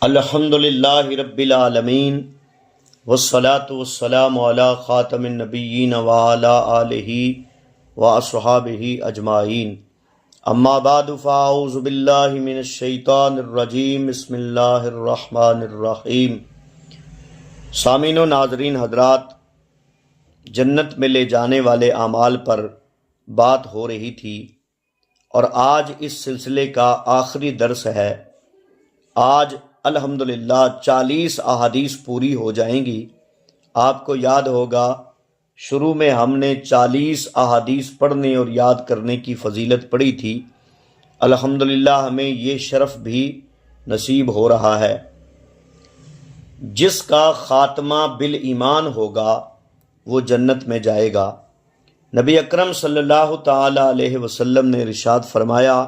الحمدللہ رب العالمین والصلاة والسلام علی خاتم النبیین وعلی آلہ واصحابہ اجمعین، اما بعد فاعوذ باللہ من الشیطان الرجیم، بسم اللہ الرحمن الرحیم۔ سامعین و ناظرین حضرات، جنت میں لے جانے والے اعمال پر بات ہو رہی تھی اور آج اس سلسلے کا آخری درس ہے۔ آج الحمدللہ 40 احادیث پوری ہو جائیں گی۔ آپ کو یاد ہوگا شروع میں ہم نے 40 احادیث پڑھنے اور یاد کرنے کی فضیلت پڑھی تھی۔ الحمدللہ ہمیں یہ شرف بھی نصیب ہو رہا ہے۔ جس کا خاتمہ بالایمان ہوگا وہ جنت میں جائے گا۔ نبی اکرم صلی اللہ تعالی علیہ وسلم نے ارشاد فرمایا،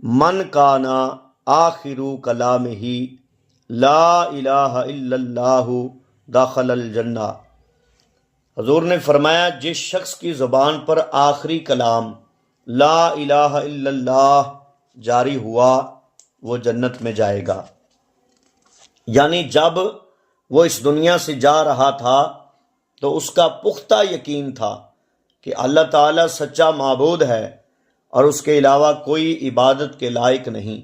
من کانا آخر کلامہ لا الہ الا اللہ دخل الجنہ۔ حضور نے فرمایا جس شخص کی زبان پر آخری کلام لا الہ الا اللہ جاری ہوا وہ جنت میں جائے گا۔ یعنی جب وہ اس دنیا سے جا رہا تھا تو اس کا پختہ یقین تھا کہ اللہ تعالیٰ سچا معبود ہے اور اس کے علاوہ کوئی عبادت کے لائق نہیں،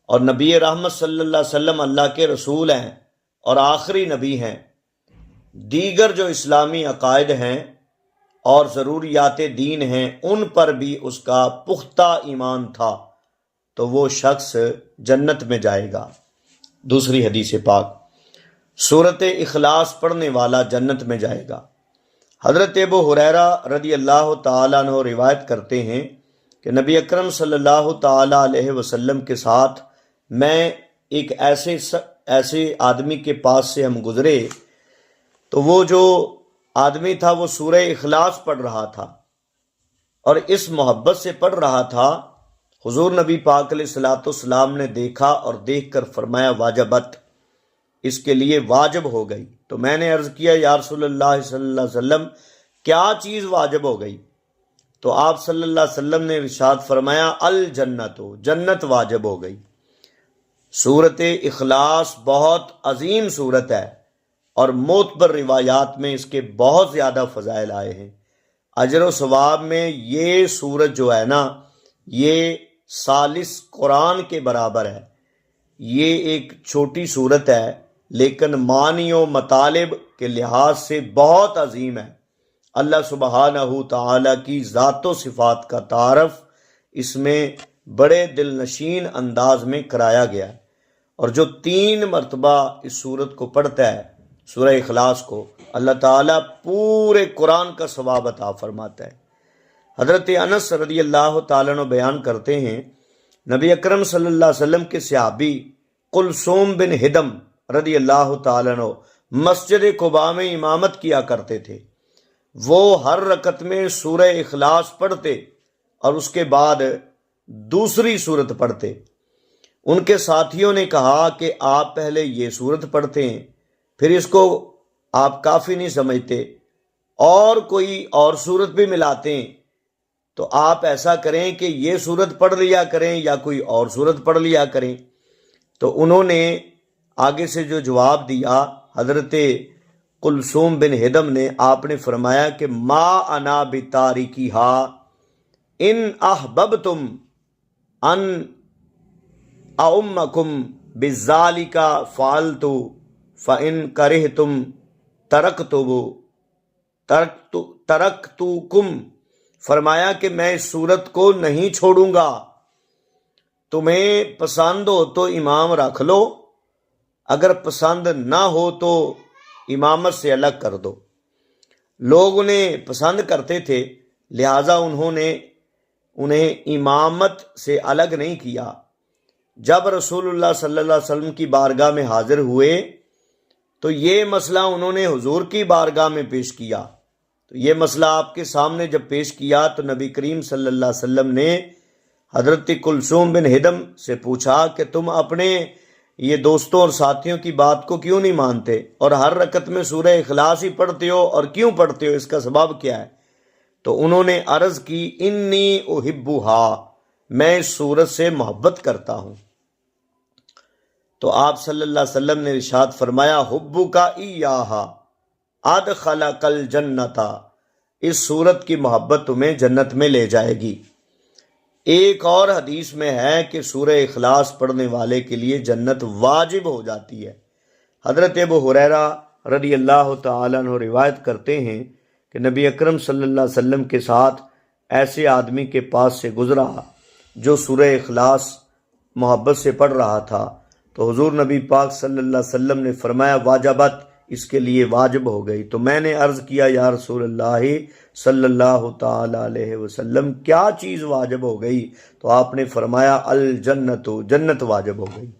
اور نبی رحمت صلی اللہ علیہ وسلم اللہ کے رسول ہیں اور آخری نبی ہیں۔ دیگر جو اسلامی عقائد ہیں اور ضروریات دین ہیں ان پر بھی اس کا پختہ ایمان تھا، تو وہ شخص جنت میں جائے گا۔ دوسری حدیث پاک، سورۃ اخلاص پڑھنے والا جنت میں جائے گا۔ حضرت ابو ہریرہ رضی اللہ تعالیٰ عنہ روایت کرتے ہیں کہ نبی اکرم صلی اللہ تعالیٰ علیہ وسلم کے ساتھ میں ایک ایسے آدمی کے پاس سے ہم گزرے، تو وہ جو آدمی تھا وہ سورہ اخلاص پڑھ رہا تھا اور اس محبت سے پڑھ رہا تھا۔ حضور نبی پاک علیہ الصلوۃ والسلام نے دیکھا اور دیکھ کر فرمایا واجبت، اس کے لیے واجب ہو گئی۔ تو میں نے عرض کیا یا رسول اللہ صلی اللہ علیہ وسلم کیا چیز واجب ہو گئی؟ تو آپ صلی اللہ علیہ وسلم نے ارشاد فرمایا الجنت، جنت واجب ہو گئی۔ سورۃ اخلاص بہت عظیم سورت ہے اور معتبر روایات میں اس کے بہت زیادہ فضائل آئے ہیں۔ اجر و ثواب میں یہ سورت جو ہے نا، یہ ثالث قرآن کے برابر ہے۔ یہ ایک چھوٹی سورت ہے لیکن معنی و مطالب کے لحاظ سے بہت عظیم ہے۔ اللہ سبحانہ تعالیٰ کی ذات و صفات کا تعارف اس میں بڑے دل نشین انداز میں کرایا گیا ہے، اور جو 3 مرتبہ اس سورت کو پڑھتا ہے، سورہ اخلاص کو، اللہ تعالیٰ پورے قرآن کا ثواب عطا فرماتا ہے۔ حضرت انس رضی اللہ تعالیٰ عنہ بیان کرتے ہیں، نبی اکرم صلی اللہ علیہ وسلم کے صحابی کلثوم بن ہدم رضی اللہ تعالیٰ عنہ مسجد قباء میں امامت کیا کرتے تھے۔ وہ ہر رکعت میں سورہ اخلاص پڑھتے اور اس کے بعد دوسری سورت پڑھتے۔ ان کے ساتھیوں نے کہا کہ آپ پہلے یہ سورت پڑھتے ہیں، پھر اس کو آپ کافی نہیں سمجھتے اور کوئی اور سورت بھی ملاتے ہیں، تو آپ ایسا کریں کہ یہ سورت پڑھ لیا کریں یا کوئی اور سورت پڑھ لیا کریں۔ تو انہوں نے آگے سے جو جواب دیا، حضرت کلثوم بن ہدم نے، آپ نے فرمایا کہ ما انا بتارکیھا ان احببتم ان اؤمکم بذالک فعلت فان کرہتم ترکتکم۔ فرمایا کہ میں اس صورت کو نہیں چھوڑوں گا، تمہیں پسند ہو تو امام رکھ لو، اگر پسند نہ ہو تو امامت سے الگ کر دو۔ لوگ انہیں پسند کرتے تھے، لہٰذا انہیں امامت سے الگ نہیں کیا۔ جب رسول اللہ صلی اللہ علیہ وسلم کی بارگاہ میں حاضر ہوئے تو یہ مسئلہ انہوں نے حضور کی بارگاہ میں پیش کیا۔ تو یہ مسئلہ آپ کے سامنے جب پیش کیا تو نبی کریم صلی اللہ علیہ وسلم نے حضرت کلثوم بن ہدم سے پوچھا کہ تم اپنے یہ دوستوں اور ساتھیوں کی بات کو کیوں نہیں مانتے اور ہر رکعت میں سورہ اخلاص ہی پڑھتے ہو، اور کیوں پڑھتے ہو، اس کا سبب کیا ہے؟ تو انہوں نے عرض کی انی احبھا، میں اس سورت سے محبت کرتا ہوں۔ تو آپ صلی اللہ علیہ وسلم نے ارشاد فرمایا حبک ایہا ادخلک الجنۃ، اس صورت کی محبت تمہیں جنت میں لے جائے گی۔ ایک اور حدیث میں ہے کہ سورہ اخلاص پڑھنے والے کے لیے جنت واجب ہو جاتی ہے۔ حضرت ابو ہریرہ رضی اللہ تعالیٰ عنہ روایت کرتے ہیں کہ نبی اکرم صلی اللہ علیہ وسلم کے ساتھ ایسے آدمی کے پاس سے گزرا جو سورہ اخلاص محبت سے پڑھ رہا تھا، تو حضور نبی پاک صلی اللہ علیہ وسلم نے فرمایا واجبت، اس کے لیے واجب ہو گئی۔ تو میں نے عرض کیا یا رسول اللہ صلی اللہ تعالی علیہ وسلم کیا چیز واجب ہو گئی؟ تو آپ نے فرمایا الجنت، جنت واجب ہو گئی۔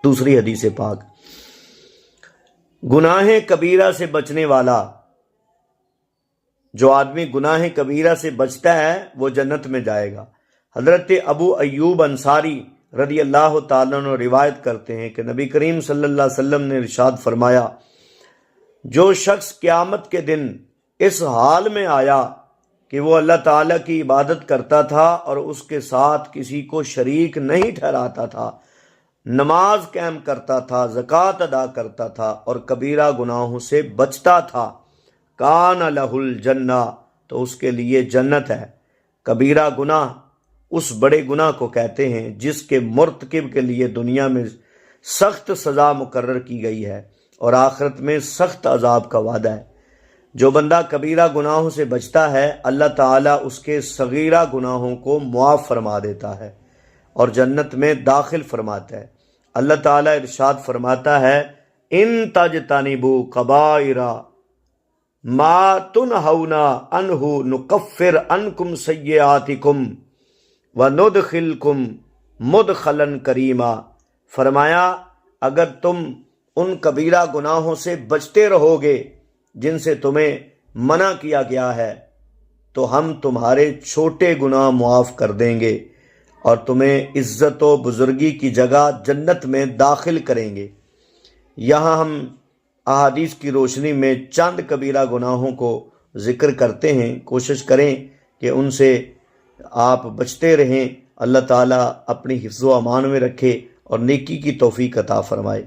دوسری حدیث پاک، گناہ کبیرہ سے بچنے والا، جو آدمی گناہ کبیرہ سے بچتا ہے وہ جنت میں جائے گا۔ حضرت ابو ایوب انصاری رضی اللہ تعالیٰ عنہ روایت کرتے ہیں کہ نبی کریم صلی اللہ علیہ وسلم نے ارشاد فرمایا جو شخص قیامت کے دن اس حال میں آیا کہ وہ اللہ تعالیٰ کی عبادت کرتا تھا اور اس کے ساتھ کسی کو شریک نہیں ٹھہراتا تھا، نماز قائم کرتا تھا، زکوٰۃ ادا کرتا تھا اور کبیرہ گناہوں سے بچتا تھا، کان لہ الجنہ، تو اس کے لیے جنت ہے۔ کبیرہ گناہ اس بڑے گناہ کو کہتے ہیں جس کے مرتکب کے لیے دنیا میں سخت سزا مقرر کی گئی ہے اور آخرت میں سخت عذاب کا وعدہ ہے۔ جو بندہ کبیرہ گناہوں سے بچتا ہے اللہ تعالیٰ اس کے صغیرہ گناہوں کو معاف فرما دیتا ہے اور جنت میں داخل فرماتا ہے۔ اللہ تعالیٰ ارشاد فرماتا ہے ان تجتنبوا کبائر ما تنہون عنہ نکفر عنکم سیئاتکم وندخلکم مدخلا کریما، فرمایا اگر تم ان کبیرہ گناہوں سے بچتے رہو گے جن سے تمہیں منع کیا گیا ہے تو ہم تمہارے چھوٹے گناہ معاف کر دیں گے اور تمہیں عزت و بزرگی کی جگہ جنت میں داخل کریں گے۔ یہاں ہم احادیث کی روشنی میں چند کبیرہ گناہوں کو ذکر کرتے ہیں، کوشش کریں کہ ان سے آپ بچتے رہیں، اللہ تعالیٰ اپنی حفظ و امان میں رکھے اور نیکی کی توفیق عطا فرمائے۔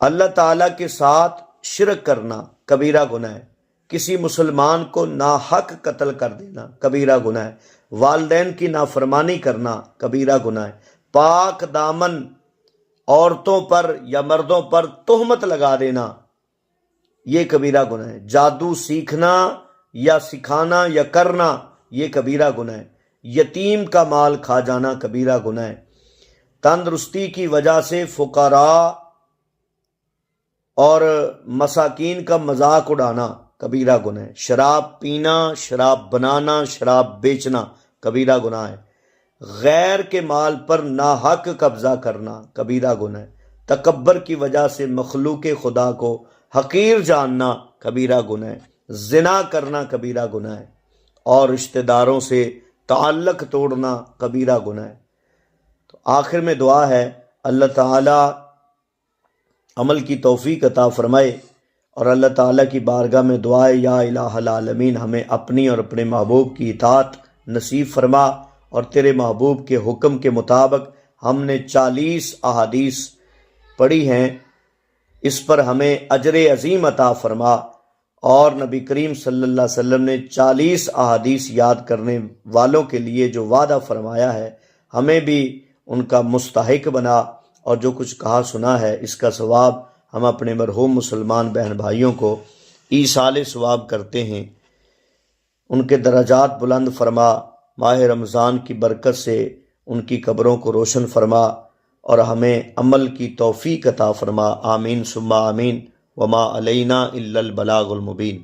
اللہ تعالیٰ کے ساتھ شرک کرنا کبیرہ گناہ ہے، کسی مسلمان کو ناحق قتل کر دینا کبیرہ گناہ ہے، والدین کی نافرمانی کرنا کبیرہ گناہ ہے، پاک دامن عورتوں پر یا مردوں پر تہمت لگا دینا یہ کبیرہ گناہ ہے، جادو سیکھنا یا سکھانا یا کرنا یہ کبیرہ گناہ ہے، یتیم کا مال کھا جانا کبیرہ گناہ ہے، تندرستی کی وجہ سے فقراء اور مساکین کا مذاق اڑانا کبیرہ گناہ ہے، شراب پینا، شراب بنانا، شراب بیچنا کبیرہ گناہ ہے، غیر کے مال پر ناحق قبضہ کرنا کبیرہ گناہ ہے، تکبر کی وجہ سے مخلوق خدا کو حقیر جاننا کبیرہ گناہ ہے، زنا کرنا کبیرہ گناہ ہے اور رشتہ داروں سے تعلق توڑنا کبیرہ گناہ ہے۔ تو آخر میں دعا ہے اللہ تعالیٰ عمل کی توفیق عطا فرمائے اور اللہ تعالیٰ کی بارگاہ میں دعائے یا الہ العالمین ہمیں اپنی اور اپنے محبوب کی اطاعت نصیب فرما اور تیرے محبوب کے حکم کے مطابق ہم نے 40 احادیث پڑھی ہیں، اس پر ہمیں اجر عظیم عطا فرما، اور نبی کریم صلی اللہ علیہ وسلم نے 40 احادیث یاد کرنے والوں کے لیے جو وعدہ فرمایا ہے ہمیں بھی ان کا مستحق بنا، اور جو کچھ کہا سنا ہے اس کا ثواب ہم اپنے مرحوم مسلمان بہن بھائیوں کو ایصال ثواب کرتے ہیں، ان کے درجات بلند فرما، ماہ رمضان کی برکت سے ان کی قبروں کو روشن فرما اور ہمیں عمل کی توفیق عطا فرما، آمین ثم آمین، وما علینا الا البلاغ المبین۔